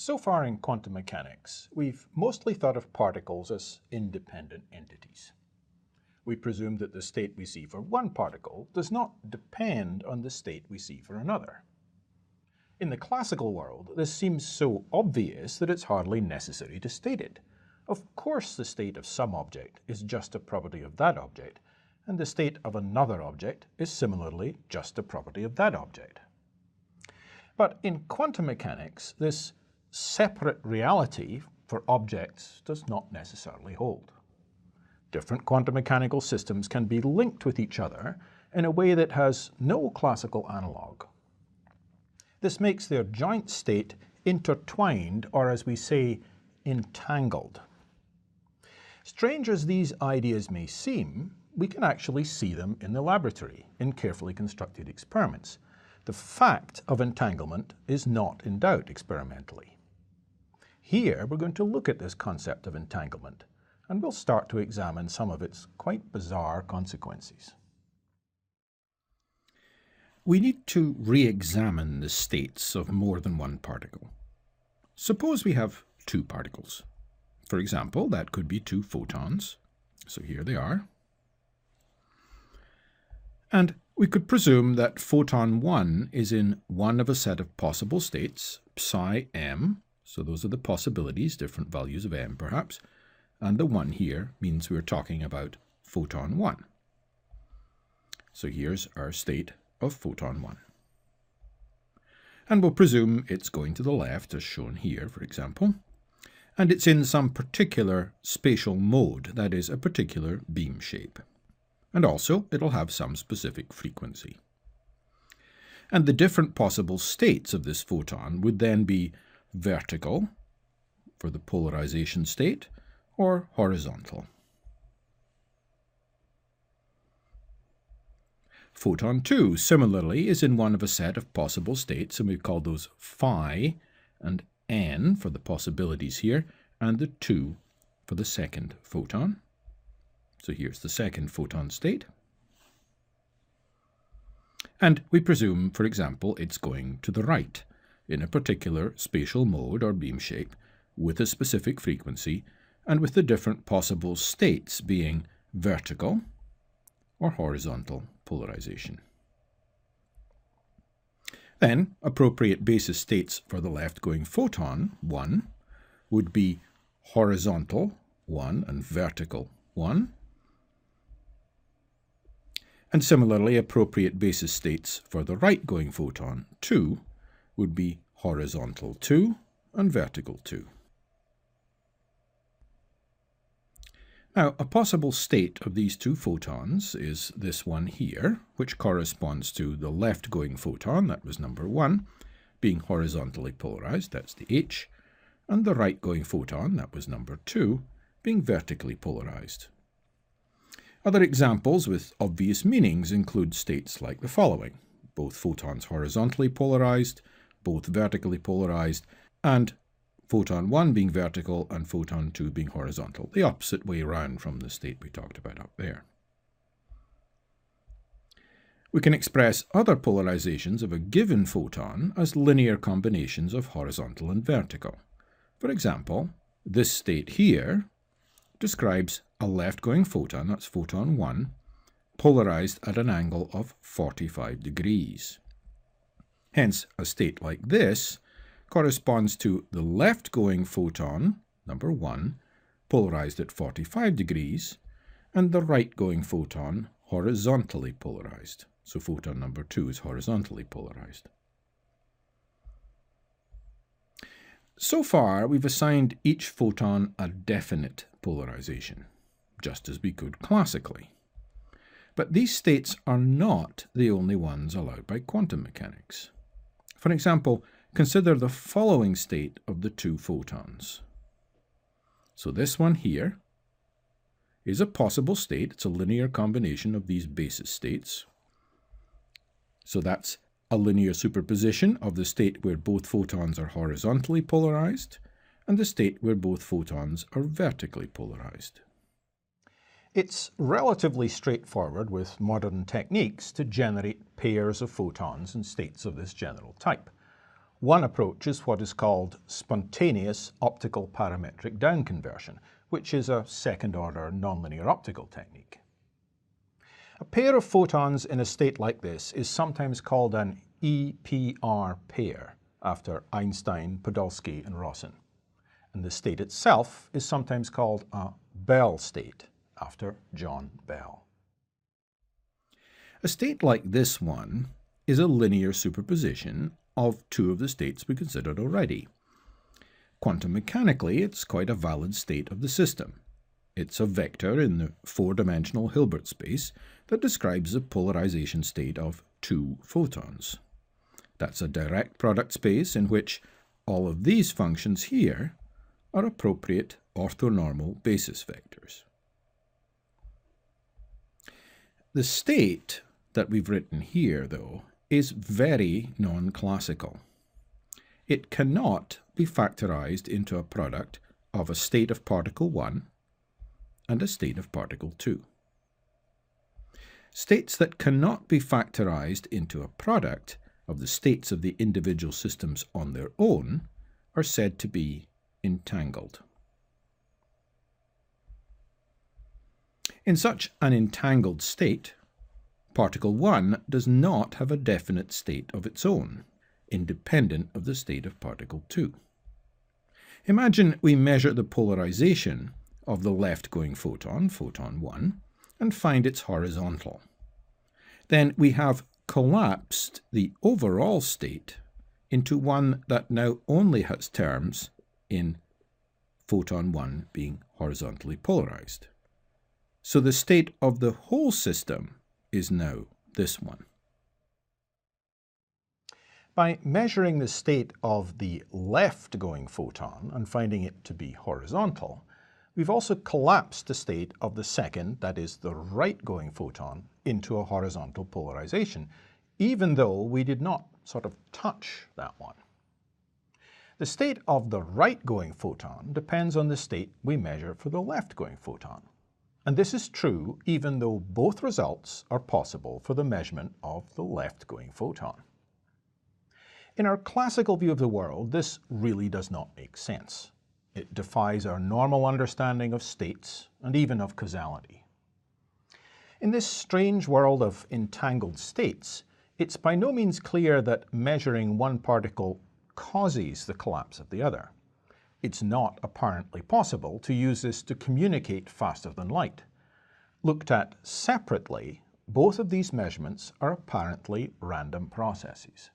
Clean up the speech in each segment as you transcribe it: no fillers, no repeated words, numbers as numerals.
So far in quantum mechanics, we've mostly thought of particles as independent entities. We presume that the state we see for one particle does not depend on the state we see for another. In the classical world, this seems so obvious that it's hardly necessary to state it. Of course, the state of some object is just a property of that object, and the state of another object is similarly just a property of that object. But in quantum mechanics, this separate reality for objects does not necessarily hold. Different quantum mechanical systems can be linked with each other in a way that has no classical analog. This makes their joint state intertwined, or as we say, entangled. Strange as these ideas may seem, we can actually see them in the laboratory in carefully constructed experiments. The fact of entanglement is not in doubt experimentally. Here we're going to look at this concept of entanglement, and we'll start to examine some of its quite bizarre consequences. We need to re-examine the states of more than one particle. Suppose we have two particles. For example, that could be two photons. So here they are. And we could presume that photon 1 is in one of a set of possible states, psi m, so those are the possibilities, different values of m perhaps, and the 1 here means we're talking about photon 1. So here's our state of photon 1. And we'll presume it's going to the left, as shown here, for example, and it's in some particular spatial mode, that is, a particular beam shape. And also, it'll have some specific frequency. And the different possible states of this photon would then be vertical, for the polarization state, or horizontal. Photon 2, similarly, is in one of a set of possible states, and we've called those phi and n for the possibilities here, and the 2 for the second photon. So here's the second photon state. And we presume, for example, it's going to the right in a particular spatial mode or beam shape with a specific frequency and with the different possible states being vertical or horizontal polarization. Then, appropriate basis states for the left-going photon 1 would be horizontal 1 and vertical 1. And similarly, appropriate basis states for the right-going photon 2 would be horizontal 2 and vertical 2. Now, a possible state of these two photons is this one here, which corresponds to the left-going photon, that was number 1, being horizontally polarized, that's the H, and the right-going photon, that was number 2, being vertically polarized. Other examples with obvious meanings include states like the following: both photons horizontally polarized, both vertically polarized, and photon 1 being vertical and photon 2 being horizontal, the opposite way around from the state we talked about up there. We can express other polarizations of a given photon as linear combinations of horizontal and vertical. For example, this state here describes a left-going photon, that's photon 1, polarized at an angle of 45 degrees. Hence, a state like this corresponds to the left-going photon, number 1, polarized at 45 degrees, and the right-going photon horizontally polarized. So photon number 2 is horizontally polarized. So far, we've assigned each photon a definite polarization, just as we could classically. But these states are not the only ones allowed by quantum mechanics. For example, consider the following state of the two photons. So this one here is a possible state. It's a linear combination of these basis states. So that's a linear superposition of the state where both photons are horizontally polarized and the state where both photons are vertically polarized. It's relatively straightforward with modern techniques to generate pairs of photons in states of this general type. One approach is what is called spontaneous optical parametric downconversion, which is a second-order nonlinear optical technique. A pair of photons in a state like this is sometimes called an EPR pair, after Einstein, Podolsky, and Rosen. And the state itself is sometimes called a Bell state, after John Bell. A state like this one is a linear superposition of two of the states we considered already. Quantum mechanically, it's quite a valid state of the system. It's a vector in the four-dimensional Hilbert space that describes the polarization state of two photons. That's a direct product space in which all of these functions here are appropriate orthonormal basis vectors. The state that we've written here, though, is very non-classical. It cannot be factorized into a product of a state of particle 1 and a state of particle 2. States that cannot be factorized into a product of the states of the individual systems on their own are said to be entangled. In such an entangled state, particle 1 does not have a definite state of its own, independent of the state of particle 2. Imagine we measure the polarization of the left-going photon, photon 1, and find it's horizontal. Then we have collapsed the overall state into one that now only has terms in photon 1 being horizontally polarized. So the state of the whole system is now this one. By measuring the state of the left-going photon and finding it to be horizontal, we've also collapsed the state of the second, that is the right-going photon, into a horizontal polarization, even though we did not sort of touch that one. The state of the right-going photon depends on the state we measure for the left-going photon. And this is true even though both results are possible for the measurement of the left-going photon. In our classical view of the world, this really does not make sense. It defies our normal understanding of states and even of causality. In this strange world of entangled states, it's by no means clear that measuring one particle causes the collapse of the other. It's not apparently possible to use this to communicate faster than light. Looked at separately, both of these measurements are apparently random processes.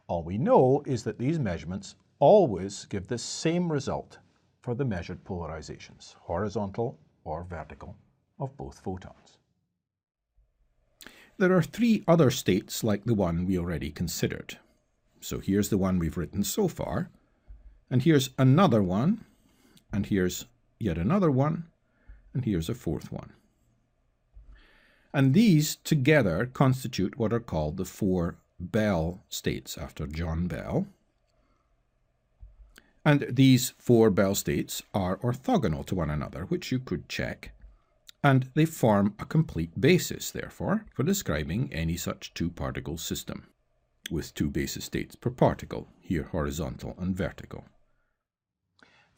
All we know is that these measurements always give the same result for the measured polarizations, horizontal or vertical, of both photons. There are three other states like the one we already considered. So here's the one we've written so far, and here's another one, and here's yet another one, and here's a fourth one. And these together constitute what are called the four Bell states after John Bell. And these four Bell states are orthogonal to one another, which you could check, and they form a complete basis, therefore, for describing any such two-particle system, with two basis states per particle, here horizontal and vertical.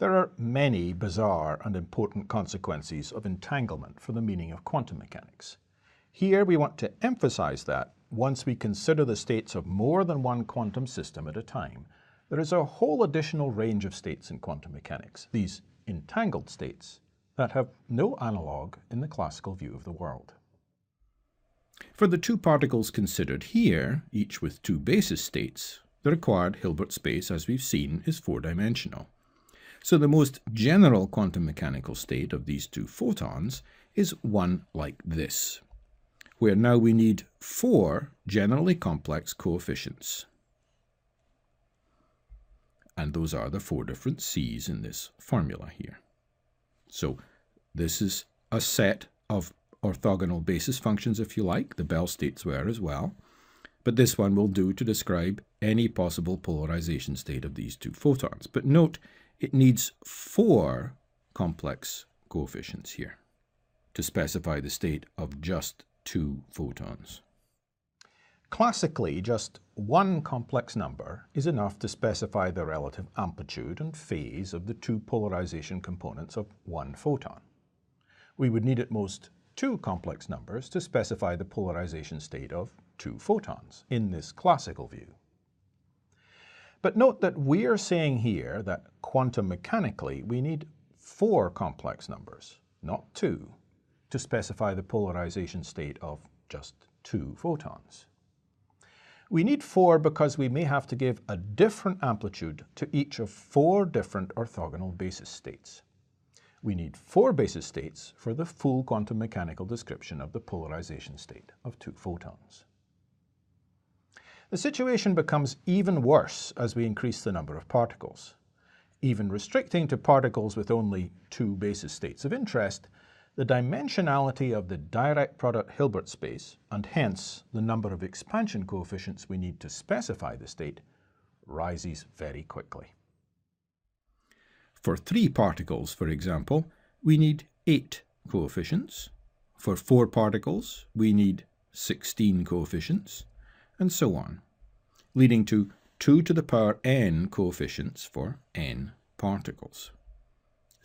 There are many bizarre and important consequences of entanglement for the meaning of quantum mechanics. Here we want to emphasize that once we consider the states of more than one quantum system at a time, there is a whole additional range of states in quantum mechanics, these entangled states, that have no analogue in the classical view of the world. For the two particles considered here, each with two basis states, the required Hilbert space, as we've seen, is four-dimensional. So the most general quantum mechanical state of these two photons is one like this, where now we need four generally complex coefficients. And those are the four different C's in this formula here. So this is a set of orthogonal basis functions, if you like. The Bell states were as well. But this one will do to describe any possible polarization state of these two photons. But note, it needs four complex coefficients here to specify the state of just two photons. Classically, just one complex number is enough to specify the relative amplitude and phase of the two polarization components of one photon. We would need at most two complex numbers to specify the polarization state of two photons in this classical view. But note that we're saying here that quantum mechanically we need four complex numbers, not two, to specify the polarization state of just two photons. We need four because we may have to give a different amplitude to each of four different orthogonal basis states. We need four basis states for the full quantum mechanical description of the polarization state of two photons. The situation becomes even worse as we increase the number of particles. Even restricting to particles with only two basis states of interest, the dimensionality of the direct product Hilbert space, and hence the number of expansion coefficients we need to specify the state, rises very quickly. For 3 particles, for example, we need 8 coefficients. For 4 particles, we need 16 coefficients, and so on, leading to 2 to the power n coefficients for n particles.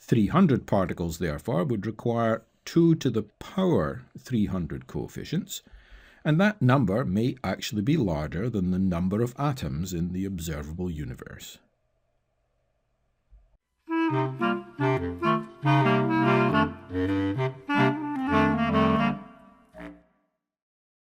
300 particles, therefore, would require 2 to the power 300 coefficients, and that number may actually be larger than the number of atoms in the observable universe.